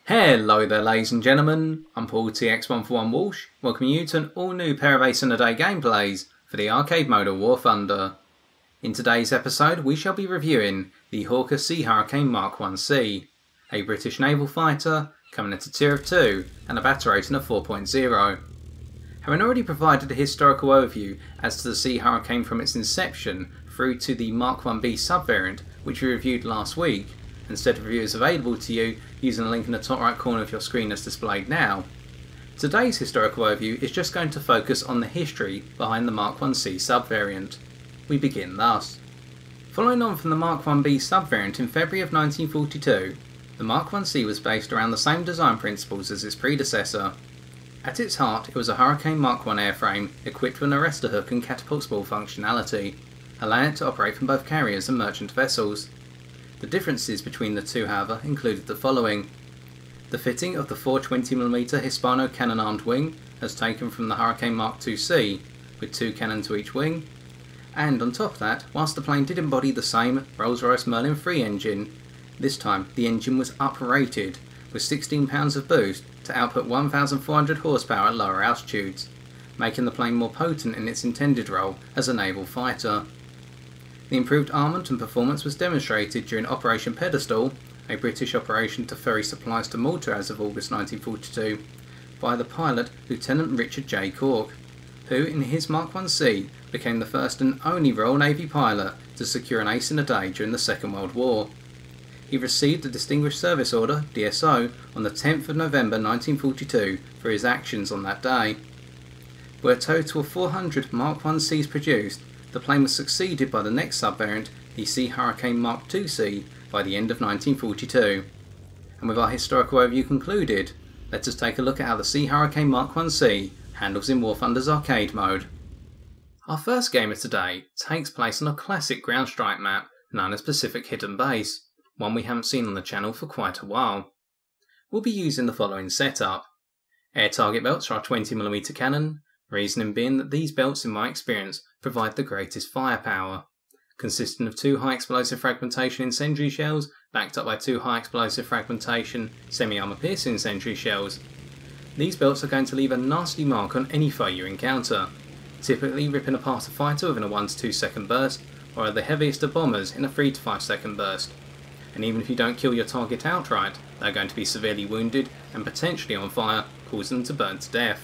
Hello there ladies and gentlemen, I'm Paul TX141 Walsh, welcoming you to an all new pair of Ace in a Day gameplays for the arcade mode of War Thunder. In today's episode we shall be reviewing the Hawker Sea Hurricane Mark 1C, a British naval fighter coming at a tier of 2 and a battle rating of 4.0. Having already provided a historical overview as to the Sea Hurricane from its inception through to the Mark 1B subvariant which we reviewed last week, and set of reviews available to you using the link in the top right corner of your screen as displayed now. Today's historical overview is just going to focus on the history behind the Mark 1C subvariant. We begin thus. Following on from the Mark 1B subvariant in February of 1942, the Mark 1C was based around the same design principles as its predecessor. At its heart it was a Hurricane Mark 1 airframe equipped with an arrestor hook and catapult spool functionality, allowing it to operate from both carriers and merchant vessels. The differences between the two, however, included the following. The fitting of the 420mm Hispano cannon-armed wing, as taken from the Hurricane Mark 2C, with 2 cannon to each wing, and on top of that, whilst the plane did embody the same Rolls-Royce Merlin 3 engine, this time the engine was uprated, with 16 pounds of boost to output 1,400 horsepower at lower altitudes, making the plane more potent in its intended role as a naval fighter. The improved armament and performance was demonstrated during Operation Pedestal, a British operation to ferry supplies to Malta as of August 1942, by the pilot Lieutenant Richard J. Cork, who in his Mark 1C became the first and only Royal Navy pilot to secure an ace in a day during the Second World War. He received the Distinguished Service Order, DSO, on the 10th of November 1942 for his actions on that day. With a total of 400 Mark 1Cs produced, the plane was succeeded by the next subvariant, the Sea Hurricane Mark 2C, by the end of 1942. And with our historical overview concluded, let us take a look at how the Sea Hurricane Mark 1C handles in War Thunder's arcade mode. Our first game of today takes place on a classic ground strike map known as Pacific Hidden Base, one we haven't seen on the channel for quite a while. We'll be using the following setup. Air target belts for our 20mm cannon, reasoning being that these belts in my experience provide the greatest firepower, consisting of 2 high explosive fragmentation incendiary shells backed up by 2 high explosive fragmentation semi-armour piercing incendiary shells. These belts are going to leave a nasty mark on any foe you encounter, typically ripping apart a fighter within a 1 to 2 second burst, or are the heaviest of bombers in a 3 to 5 second burst. And even if you don't kill your target outright, they're going to be severely wounded and potentially on fire, causing them to burn to death.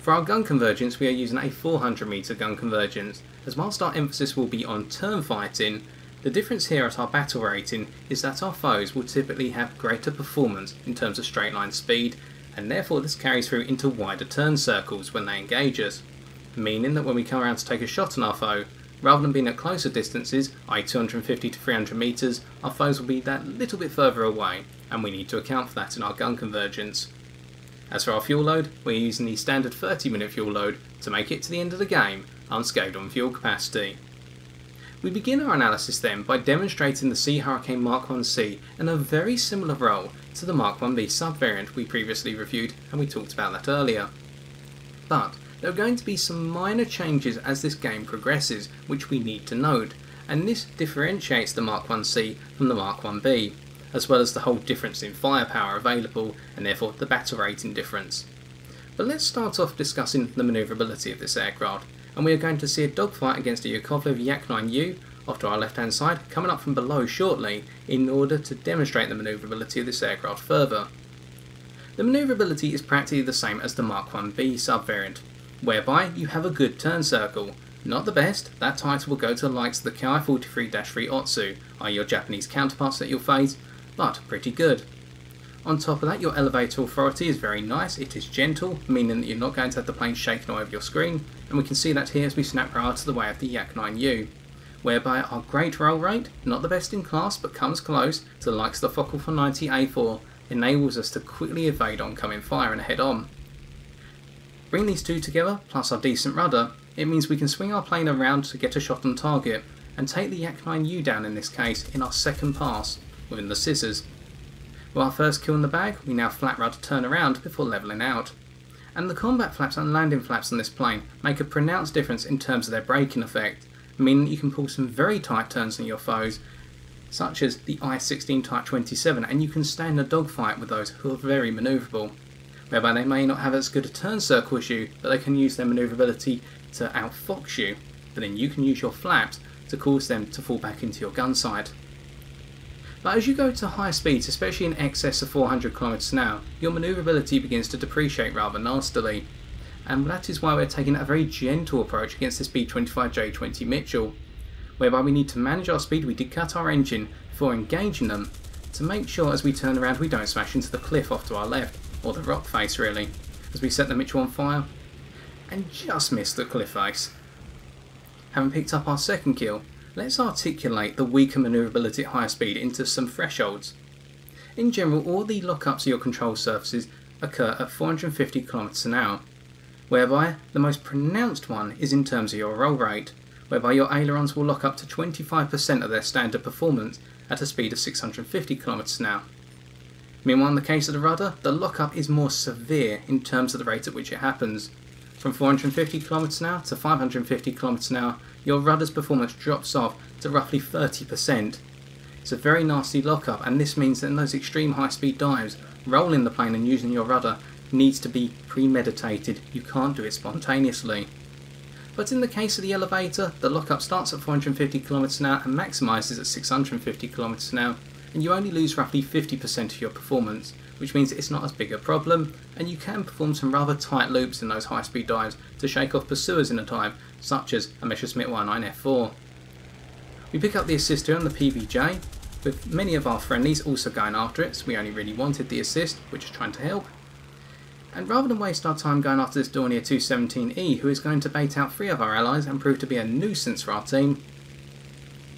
For our gun convergence we are using a 400m gun convergence, as whilst our emphasis will be on turn fighting, the difference here at our battle rating is that our foes will typically have greater performance in terms of straight line speed, and therefore this carries through into wider turn circles when they engage us, meaning that when we come around to take a shot on our foe, rather than being at closer distances, i.e. 250 to 300 metres, our foes will be that little bit further away, and we need to account for that in our gun convergence. As for our fuel load, we're using the standard 30-minute fuel load to make it to the end of the game unscathed on fuel capacity. We begin our analysis then by demonstrating the Sea Hurricane Mark 1C in a very similar role to the Mark 1B subvariant we previously reviewed, and we talked about that earlier. But there are going to be some minor changes as this game progresses which we need to note, and this differentiates the Mark 1C from the Mark 1B, as well as the whole difference in firepower available and therefore the battle rating difference. But let's start off discussing the manoeuvrability of this aircraft, and we are going to see a dogfight against a Yakovlev Yak-9U off to our left hand side coming up from below shortly in order to demonstrate the manoeuvrability of this aircraft further. The manoeuvrability is practically the same as the Mark 1B subvariant, whereby you have a good turn circle. Not the best, that title will go to the likes of the Ki-43-3 Otsu, i.e. your Japanese counterparts that you'll face, but pretty good. On top of that, your elevator authority is very nice. It is gentle, meaning that you're not going to have the plane shaking all over your screen, and we can see that here as we snap right out of the way of the Yak-9U, whereby our great roll rate, not the best in class but comes close to the likes of the Focke 490A4, enables us to quickly evade oncoming fire and head on. Bring these two together, plus our decent rudder, it means we can swing our plane around to get a shot on target, and take the Yak-9U down in this case in our second pass, within the scissors. With our first kill in the bag, we now flat rudder turn around before levelling out. And the combat flaps and landing flaps on this plane make a pronounced difference in terms of their braking effect, meaning that you can pull some very tight turns on your foes such as the I-16 Type 27, and you can stand a dogfight with those who are very manoeuvrable, whereby they may not have as good a turn circle as you, but they can use their manoeuvrability to outfox you, but then you can use your flaps to cause them to fall back into your gun sight. But as you go to higher speeds, especially in excess of 400 km an hour, your manoeuvrability begins to depreciate rather nastily, and that is why we're taking a very gentle approach against this B-25J20 Mitchell, whereby we need to manage our speed. We did cut our engine before engaging them to make sure as we turn around we don't smash into the cliff off to our left, or the rock face really, as we set the Mitchell on fire and just missed the cliff face. Having picked up our second kill, let's articulate the weaker manoeuvrability at higher speed into some thresholds. In general, all the lockups of your control surfaces occur at 450 km an hour, whereby the most pronounced one is in terms of your roll rate, whereby your ailerons will lock up to 25% of their standard performance at a speed of 650 km an hour. Meanwhile, in the case of the rudder, the lockup is more severe in terms of the rate at which it happens. From 450 km an hour to 550 km an hour, your rudder's performance drops off to roughly 30%. It's a very nasty lockup, and this means that in those extreme high speed dives, rolling the plane and using your rudder needs to be premeditated. You can't do it spontaneously. But in the case of the elevator, the lockup starts at 450 km an hour and maximises at 650 km an hour, and you only lose roughly 50% of your performance, which means it's not as big a problem, and you can perform some rather tight loops in those high speed dives to shake off pursuers in a dive, such as a Messerschmitt 19 F4. We pick up the assist here on the PVJ, with many of our friendlies also going after it, so we only really wanted the assist, which is trying to help. And rather than waste our time going after this Dornier 217E, who is going to bait out 3 of our allies and prove to be a nuisance for our team,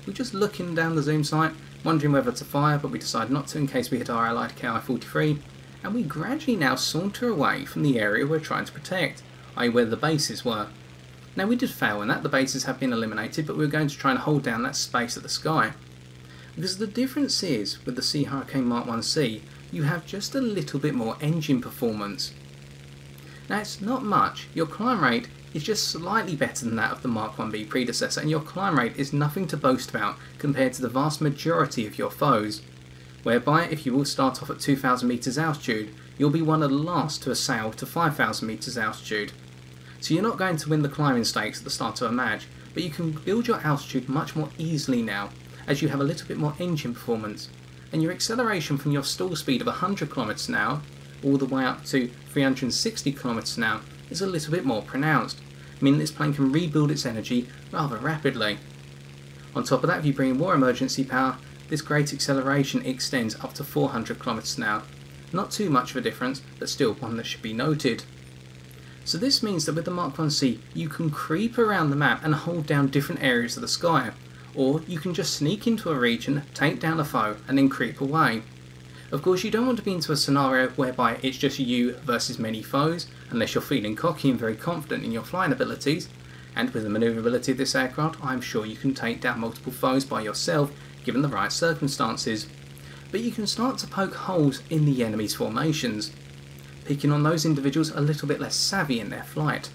we're just looking down the zoom sight, wondering whether to fire, but we decide not to in case we hit our allied KI-43, and we gradually now saunter away from the area we're trying to protect, i.e. where the bases were. Now we did fail in that, the bases have been eliminated, but we were going to try and hold down that space at the sky. Because the difference is, with the Sea Hurricane Mark 1C, you have just a little bit more engine performance. Now it's not much, your climb rate is just slightly better than that of the Mark 1B predecessor, and your climb rate is nothing to boast about compared to the vast majority of your foes, whereby if you will start off at 2,000 metres altitude, you'll be one of the last to assail to 5,000 metres altitude. So you're not going to win the climbing stakes at the start of a match, but you can build your altitude much more easily now, as you have a little bit more engine performance, and your acceleration from your stall speed of 100 km an hour all the way up to 360 km an hour is a little bit more pronounced, meaning this plane can rebuild its energy rather rapidly. On top of that, if you bring in more emergency power, this great acceleration extends up to 400 km an hour. Not too much of a difference, but still one that should be noted. So this means that with the Mark 1C, you can creep around the map and hold down different areas of the sky, or you can just sneak into a region, take down a foe, and then creep away. Of course, you don't want to be into a scenario whereby it's just you versus many foes, unless you're feeling cocky and very confident in your flying abilities, and with the manoeuvrability of this aircraft, I'm sure you can take down multiple foes by yourself, given the right circumstances. But you can start to poke holes in the enemy's formations, picking on those individuals a little bit less savvy in their flight.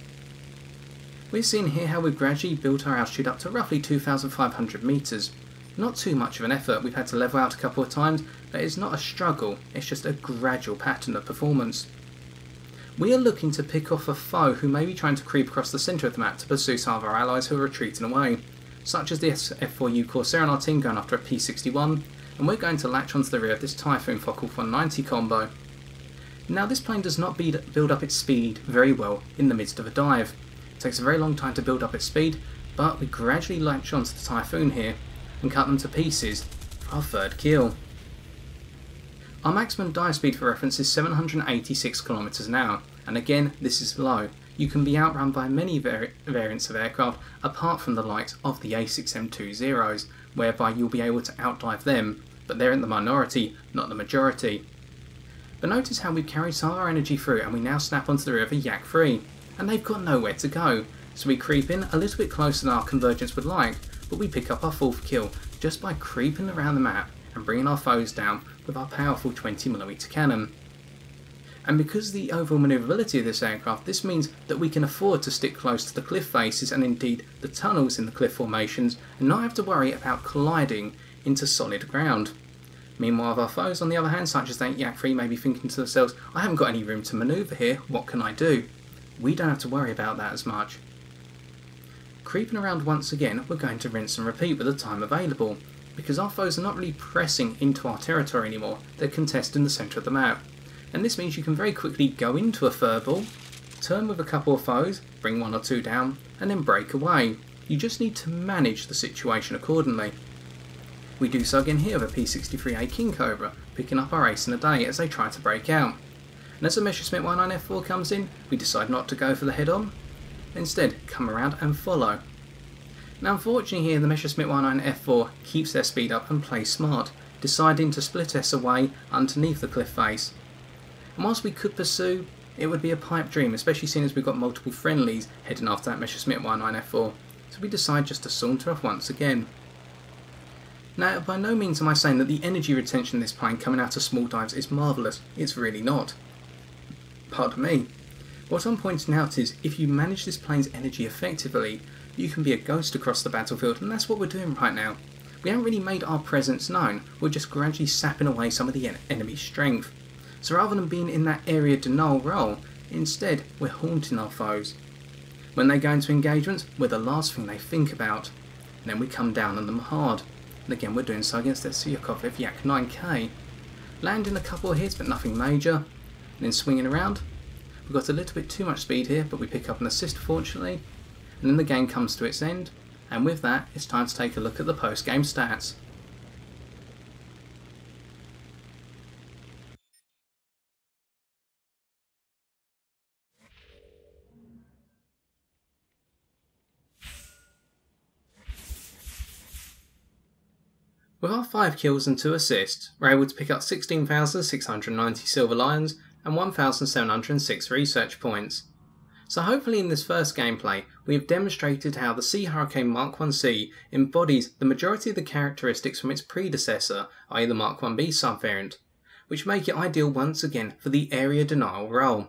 We're seeing here how we've gradually built our altitude up to roughly 2,500 metres. Not too much of an effort, we've had to level out a couple of times, but it's not a struggle, it's just a gradual pattern of performance. We are looking to pick off a foe who may be trying to creep across the centre of the map to pursue some of our allies who are retreating away, such as the F4U Corsair and our team going after a P61, and we're going to latch onto the rear of this Typhoon Fokker 190 combo. Now this plane does not build up its speed very well in the midst of a dive. It takes a very long time to build up its speed, but we gradually latch onto the Typhoon here and cut them to pieces for our third kill. Our maximum dive speed for reference is 786 km an hour, and again this is low. You can be outrun by many variants of aircraft apart from the likes of the A6M20s, whereby you'll be able to outdive them, but they're in the minority, not the majority. But notice how we've carried some of our energy through and we now snap onto the rear of a Yak 3, and they've got nowhere to go, so we creep in a little bit closer than our Convergence would like, but we pick up our fourth kill just by creeping around the map and bringing our foes down with our powerful 20mm cannon. And because of the overall manoeuvrability of this aircraft, this means that we can afford to stick close to the cliff faces and indeed the tunnels in the cliff formations and not have to worry about colliding into solid ground. Meanwhile, our foes on the other hand, such as that Yak 3, may be thinking to themselves, I haven't got any room to manoeuvre here, what can I do? We don't have to worry about that as much. Creeping around once again, we're going to rinse and repeat with the time available, because our foes are not really pressing into our territory anymore, they're contesting the centre of the map. And this means you can very quickly go into a furball, turn with a couple of foes, bring one or two down, and then break away. You just need to manage the situation accordingly. We do so again here with a P63A King Cobra, picking up our ace in the day as they try to break out. And as the Messerschmitt 19F4 comes in, we decide not to go for the head-on, instead come around and follow. Now unfortunately here the Messerschmitt 19F4 keeps their speed up and plays smart, deciding to split us away underneath the cliff face. And whilst we could pursue, it would be a pipe dream, especially seeing as we've got multiple friendlies heading after that Messerschmitt 19F4, so we decide just to saunter off once again. Now, by no means am I saying that the energy retention in this plane coming out of small dives is marvellous, it's really not. Pardon me. What I'm pointing out is, if you manage this plane's energy effectively, you can be a ghost across the battlefield, and that's what we're doing right now. We haven't really made our presence known, we're just gradually sapping away some of the enemy's strength. So rather than being in that area denial role, instead we're haunting our foes. When they go into engagements, we're the last thing they think about, and then we come down on them hard. And again we're doing so against their Yakovlev Yak 9K. Landing a couple of hits but nothing major, and then swinging around. We've got a little bit too much speed here, but we pick up an assist fortunately, and then the game comes to its end, and with that it's time to take a look at the post-game stats. With our 5 kills and 2 assists, we're able to pick up 16,690 Silver Lions and 1,706 research points. So hopefully in this first gameplay, we have demonstrated how the Sea Hurricane Mark 1C embodies the majority of the characteristics from its predecessor, i.e. the Mark 1B subvariant, which make it ideal once again for the area denial role,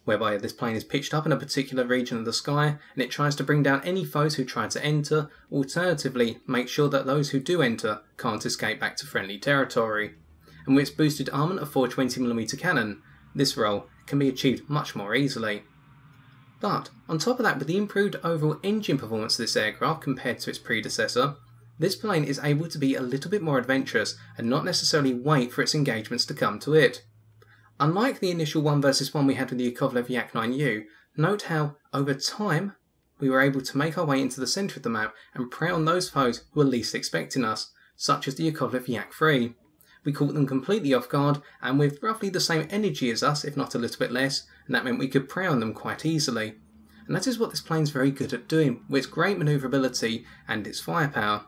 whereby this plane is pitched up in a particular region of the sky and it tries to bring down any foes who try to enter, alternatively make sure that those who do enter can't escape back to friendly territory. And with its boosted armament of 420mm cannon, this role can be achieved much more easily. But on top of that, with the improved overall engine performance of this aircraft compared to its predecessor, this plane is able to be a little bit more adventurous and not necessarily wait for its engagements to come to it. Unlike the initial 1 versus 1 we had with the Yakovlev Yak 9U, note how, over time, we were able to make our way into the centre of the map and prey on those foes who were least expecting us, such as the Yakovlev Yak 3. We caught them completely off guard and with roughly the same energy as us, if not a little bit less, and that meant we could prey on them quite easily. And that is what this plane's very good at doing, with its great manoeuvrability and its firepower.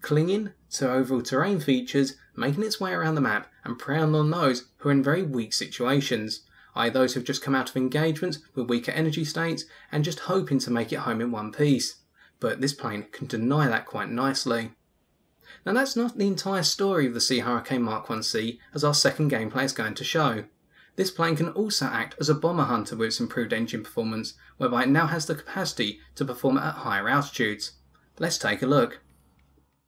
Clinging to overall terrain features, making its way around the map and preying on those who are in very weak situations, i.e. those who have just come out of engagements with weaker energy states and just hoping to make it home in one piece. But this plane can deny that quite nicely. Now that's not the entire story of the Sea Hurricane Mark 1C, as our second gameplay is going to show. This plane can also act as a bomber hunter with its improved engine performance, whereby it now has the capacity to perform at higher altitudes. Let's take a look.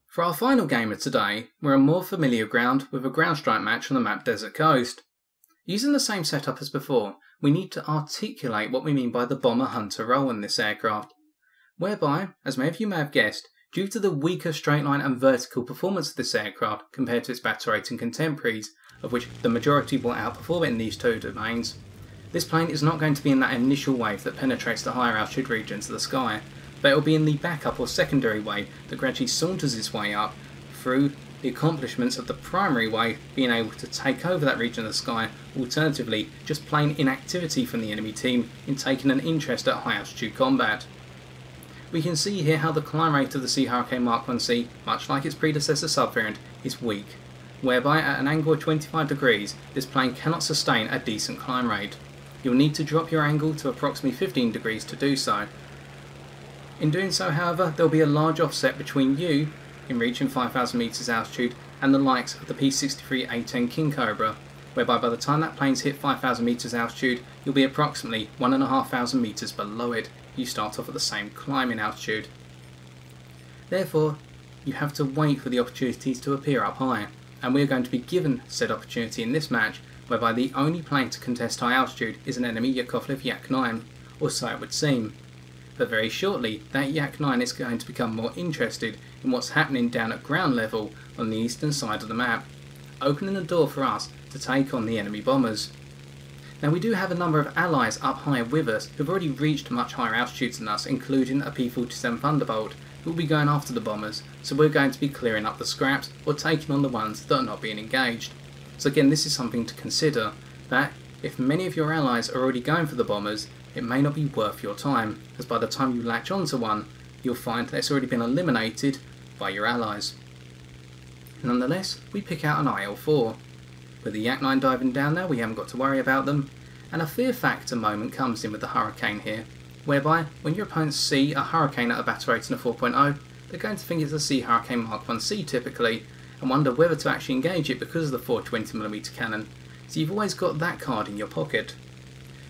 For our final game of today, we're on more familiar ground with a ground strike match on the map Desert Coast. Using the same setup as before, we need to articulate what we mean by the bomber hunter role in this aircraft, whereby, as many of you may have guessed, due to the weaker straight line and vertical performance of this aircraft compared to its battle-rating contemporaries, of which the majority will outperform it in these two domains, this plane is not going to be in that initial wave that penetrates the higher altitude regions of the sky, but it will be in the backup or secondary wave that gradually saunters its way up through the accomplishments of the primary wave being able to take over that region of the sky, alternatively just plain inactivity from the enemy team in taking an interest at high altitude combat. We can see here how the climb rate of the Sea Hurricane Mark 1C, much like its predecessor subvariant, is weak, whereby at an angle of 25 degrees this plane cannot sustain a decent climb rate. You'll need to drop your angle to approximately 15 degrees to do so. In doing so, however, there will be a large offset between you, in reaching 5,000 metres altitude, and the likes of the P63 A10 King Cobra, whereby by the time that plane's hit 5,000 metres altitude, you'll be approximately 1,500 metres below it. You start off at the same climbing altitude. Therefore, you have to wait for the opportunities to appear up high, and we are going to be given said opportunity in this match, whereby the only plane to contest high altitude is an enemy Yakovlev Yak 9, or so it would seem. But very shortly, that Yak 9 is going to become more interested in what's happening down at ground level on the eastern side of the map, opening the door for us to take on the enemy bombers. Now we do have a number of allies up high with us who've already reached much higher altitudes than us, including a P-47 Thunderbolt, who will be going after the bombers, so we're going to be clearing up the scraps or taking on the ones that are not being engaged. So again, this is something to consider, that if many of your allies are already going for the bombers, it may not be worth your time, as by the time you latch onto one, you'll find that it's already been eliminated by your allies. Nonetheless, we pick out an IL-4. With the Yak 9 diving down there, we haven't got to worry about them, and a fear factor moment comes in with the Hurricane here, whereby when your opponents see a Hurricane at a battle rating of 4.0, they're going to think it's a Sea Hurricane Mark 1C typically, and wonder whether to actually engage it because of the 420mm cannon, so you've always got that card in your pocket.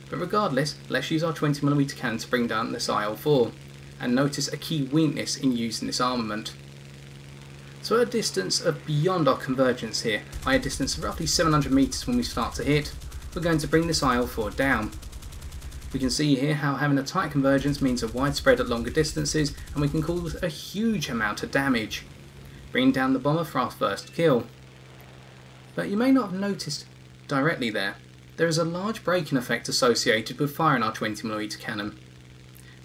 But regardless, let's use our 20mm cannon to bring down this IL-4, and notice a key weakness in using this armament. So at a distance of beyond our convergence here, i.e. a distance of roughly 700 metres when we start to hit, we're going to bring this IL-4 down. We can see here how having a tight convergence means a wide spread at longer distances, and we can cause a huge amount of damage, bringing down the bomber for our first kill. But you may not have noticed directly there is a large braking effect associated with firing our 20mm cannon.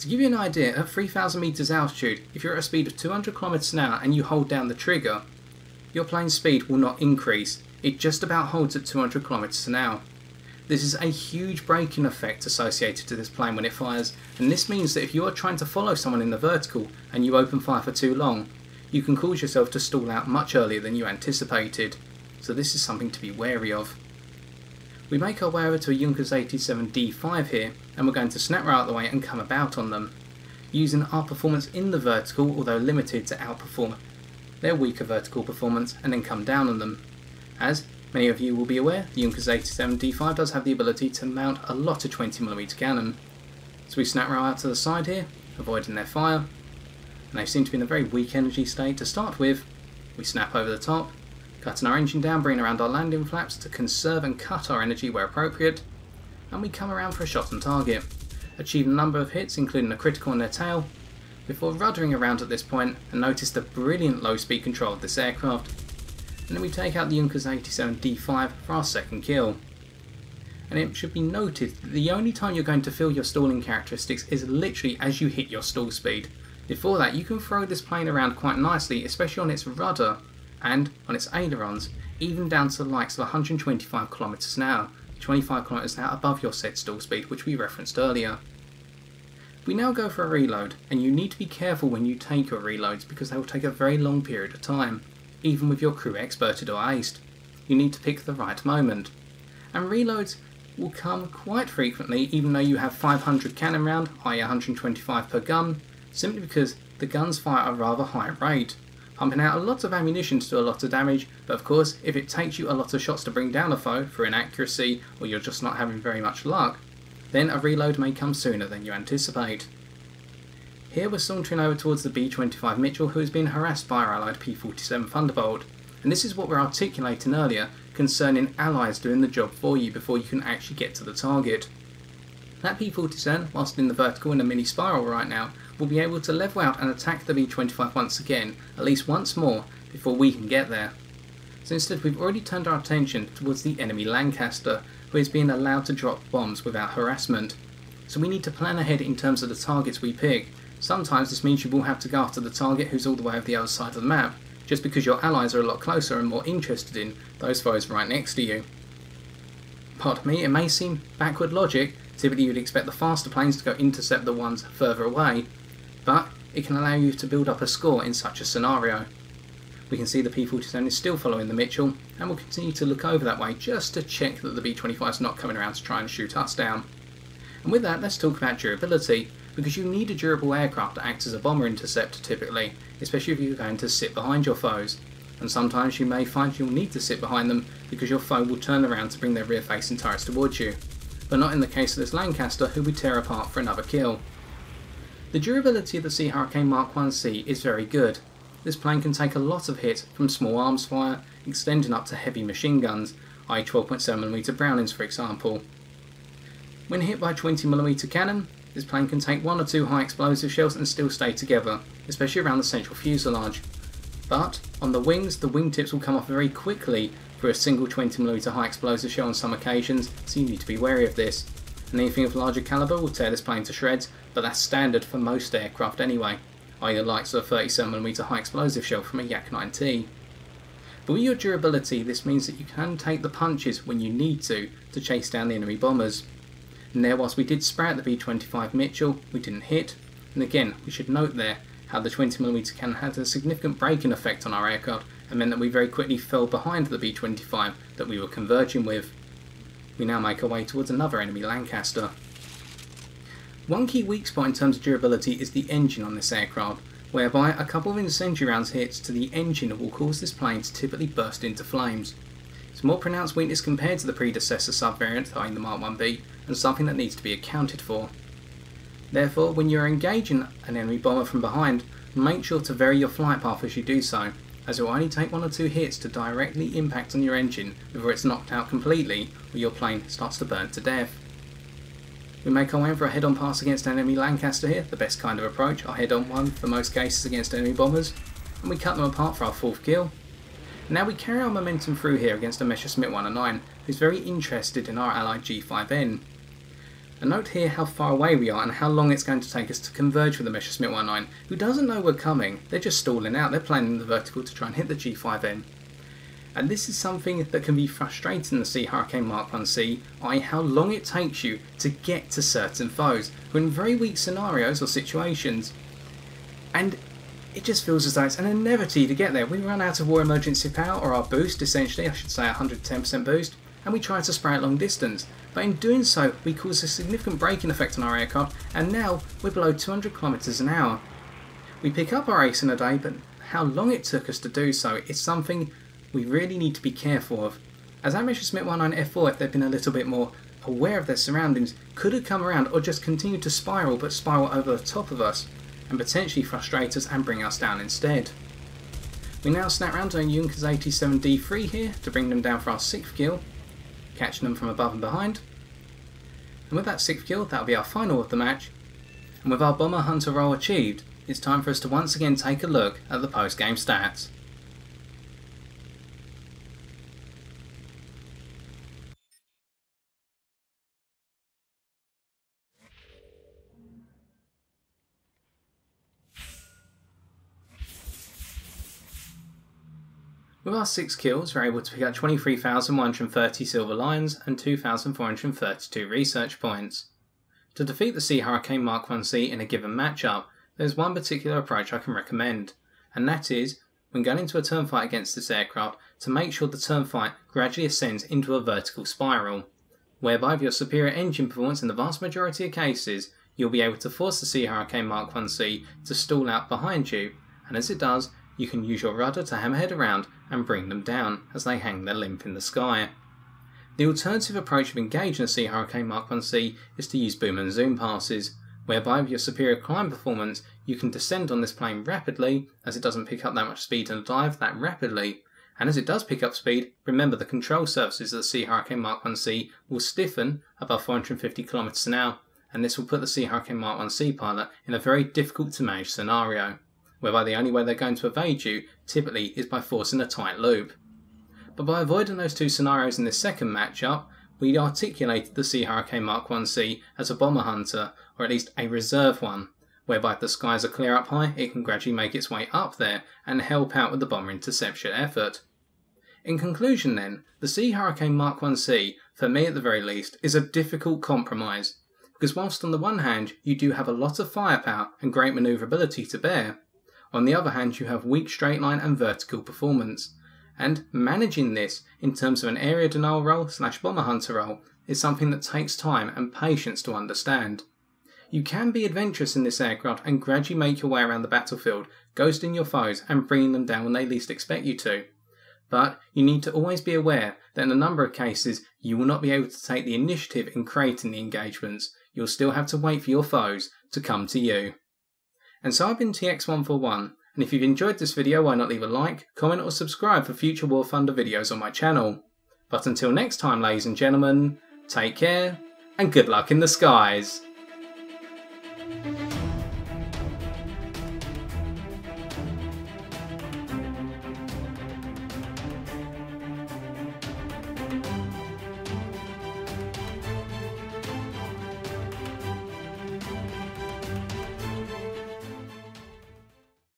To give you an idea, at 3000 metres altitude, if you're at a speed of 200 km an hour and you hold down the trigger, your plane's speed will not increase, it just about holds at 200 km an hour. This is a huge braking effect associated to this plane when it fires, and this means that if you are trying to follow someone in the vertical and you open fire for too long, you can cause yourself to stall out much earlier than you anticipated, so this is something to be wary of. We make our way over to a Junkers 87 D5 here, and we're going to snap right out the way and come about on them, using our performance in the vertical, although limited, to outperform their weaker vertical performance and then come down on them. As many of you will be aware, the Junkers 87 D5 does have the ability to mount a lot of 20mm cannon. So we snap right out to the side here, avoiding their fire, and they seem to be in a very weak energy state to start with. We snap over the top, cutting our engine down, bringing around our landing flaps to conserve and cut our energy where appropriate, and we come around for a shot on target, achieving a number of hits including a critical on their tail, before ruddering around at this point and notice the brilliant low speed control of this aircraft, and then we take out the Junkers 87 D5 for our second kill. And it should be noted that the only time you're going to feel your stalling characteristics is literally as you hit your stall speed. Before that, you can throw this plane around quite nicely, especially on its rudder and on its ailerons, even down to the likes of 125 km an hour, 25 km an hour above your set stall speed, which we referenced earlier. We now go for a reload, and you need to be careful when you take your reloads because they will take a very long period of time, even with your crew experted or aced. You need to pick the right moment. And reloads will come quite frequently even though you have 500 cannon round, i.e. 125 per gun, simply because the guns fire at a rather high rate, pumping out a lot of ammunition to do a lot of damage, but of course if it takes you a lot of shots to bring down a foe for inaccuracy or you're just not having very much luck, then a reload may come sooner than you anticipate. Here we're sauntering over towards the B-25 Mitchell, who has been harassed by our allied P-47 Thunderbolt, and this is what we're articulating earlier concerning allies doing the job for you before you can actually get to the target. That P-47, whilst in the vertical in a mini spiral right now, will be able to level out and attack the B-25 once again, at least once more, before we can get there. So instead we've already turned our attention towards the enemy Lancaster, who is being allowed to drop bombs without harassment. So we need to plan ahead in terms of the targets we pick. Sometimes this means you will have to go after the target who's all the way over the other side of the map, just because your allies are a lot closer and more interested in those foes right next to you. Pardon me, it may seem backward logic. Typically you'd expect the faster planes to go intercept the ones further away, but it can allow you to build up a score in such a scenario. We can see the P-47 is still following the Mitchell, and we'll continue to look over that way just to check that the B-25 is not coming around to try and shoot us down. And with that, let's talk about durability, because you need a durable aircraft that acts as a bomber interceptor typically, especially if you're going to sit behind your foes. And sometimes you may find you'll need to sit behind them because your foe will turn around to bring their rear facing turrets towards you. But not in the case of this Lancaster, who we tear apart for another kill. The durability of the Sea Hurricane Mark 1C is very good. this plane can take a lot of hits from small arms fire, extending up to heavy machine guns, i.e. 12.7mm Brownings for example. When hit by a 20mm cannon, this plane can take 1 or 2 high explosive shells and still stay together, especially around the central fuselage. But on the wings, the wingtips will come off very quickly for a single 20mm high explosive shell on some occasions, so you need to be wary of this. And anything of larger calibre will tear this plane to shreds, but that's standard for most aircraft anyway, i.e. the likes of a 37mm high explosive shell from a Yak-9T. But with your durability, this means that you can take the punches when you need to chase down the enemy bombers. And there, whilst we did spray at the B-25 Mitchell, we didn't hit. And again, we should note there how the 20mm cannon had a significant braking effect on our aircraft and meant that we very quickly fell behind the B-25 that we were converging with. We now make our way towards another enemy Lancaster. One key weak spot in terms of durability is the engine on this aircraft, whereby a couple of incendiary rounds hits to the engine will cause this plane to typically burst into flames. It's a more pronounced weakness compared to the predecessor subvariant, i.e. the Mark 1B, and something that needs to be accounted for. Therefore, when you're engaging an enemy bomber from behind, make sure to vary your flight path as you do so, as it will only take 1 or 2 hits to directly impact on your engine before it's knocked out completely or your plane starts to burn to death. We make our way for a head-on pass against an enemy Lancaster here, the best kind of approach, our head-on one for most cases against enemy bombers, and we cut them apart for our 4th kill. Now we carry our momentum through here against a Messerschmitt 109, who's very interested in our allied G5N. And note here how far away we are and how long it's going to take us to converge with the Messerschmitt 109, who doesn't know we're coming, they're just stalling out, they're planning the vertical to try and hit the G5N. And this is something that can be frustrating in the Sea Hurricane Mark 1C, i.e. how long it takes you to get to certain foes, who are in very weak scenarios or situations. And it just feels as though it's an inevitability to get there. We run out of war emergency power, or our boost essentially, I should say 110% boost, and we try to spray at long distance. But in doing so, we cause a significant braking effect on our aircraft, and now we're below 200 km an hour. We pick up our ace in a day, but how long it took us to do so is something we really need to be careful of. As our Messerschmitt 109 F4, if they'd been a little bit more aware of their surroundings, could have come around or just continued to spiral, but spiral over the top of us, and potentially frustrate us and bring us down instead. We now snap round to a Junkers 87D3 here to bring them down for our 6th kill, catching them from above and behind. And with that 6th kill, that'll be our final of the match. And with our Bomber Hunter role achieved, it's time for us to once again take a look at the post-game stats. With our 6 kills, we're able to pick up 23,130 Silver Lions and 2,432 research points. To defeat the Sea Hurricane Mark 1C in a given matchup, there's one particular approach I can recommend, and that is, when going into a turn fight against this aircraft, to make sure the turn fight gradually ascends into a vertical spiral, whereby with your superior engine performance in the vast majority of cases, you'll be able to force the Sea Hurricane Mark 1C to stall out behind you, and as it does, you can use your rudder to hammerhead around and bring them down as they hang their limp in the sky. The alternative approach of engaging a Sea Hurricane Mark 1C is to use boom and zoom passes, whereby with your superior climb performance you can descend on this plane rapidly, as it doesn't pick up that much speed and dive that rapidly, and as it does pick up speed, remember the control surfaces of the Sea Hurricane Mark 1C will stiffen above 450 km an hour, and this will put the Sea Hurricane Mark 1C pilot in a very difficult to manage scenario, whereby the only way they're going to evade you typically is by forcing a tight loop. But by avoiding those two scenarios in this second matchup, we articulated the Sea Hurricane Mark 1C as a bomber hunter, or at least a reserve one, whereby if the skies are clear up high, it can gradually make its way up there and help out with the bomber interception effort. In conclusion then, the Sea Hurricane Mark 1C, for me at the very least, is a difficult compromise, because whilst on the one hand you do have a lot of firepower and great manoeuvrability to bear, on the other hand you have weak straight line and vertical performance, and managing this in terms of an area denial role / bomber hunter role is something that takes time and patience to understand. You can be adventurous in this aircraft and gradually make your way around the battlefield, ghosting your foes and bringing them down when they least expect you to. But you need to always be aware that in a number of cases you will not be able to take the initiative in creating the engagements. You'll still have to wait for your foes to come to you. And so I've been TX141, And if you've enjoyed this video, why not leave a like, comment or subscribe for future War Thunder videos on my channel. But until next time, ladies and gentlemen, take care and good luck in the skies.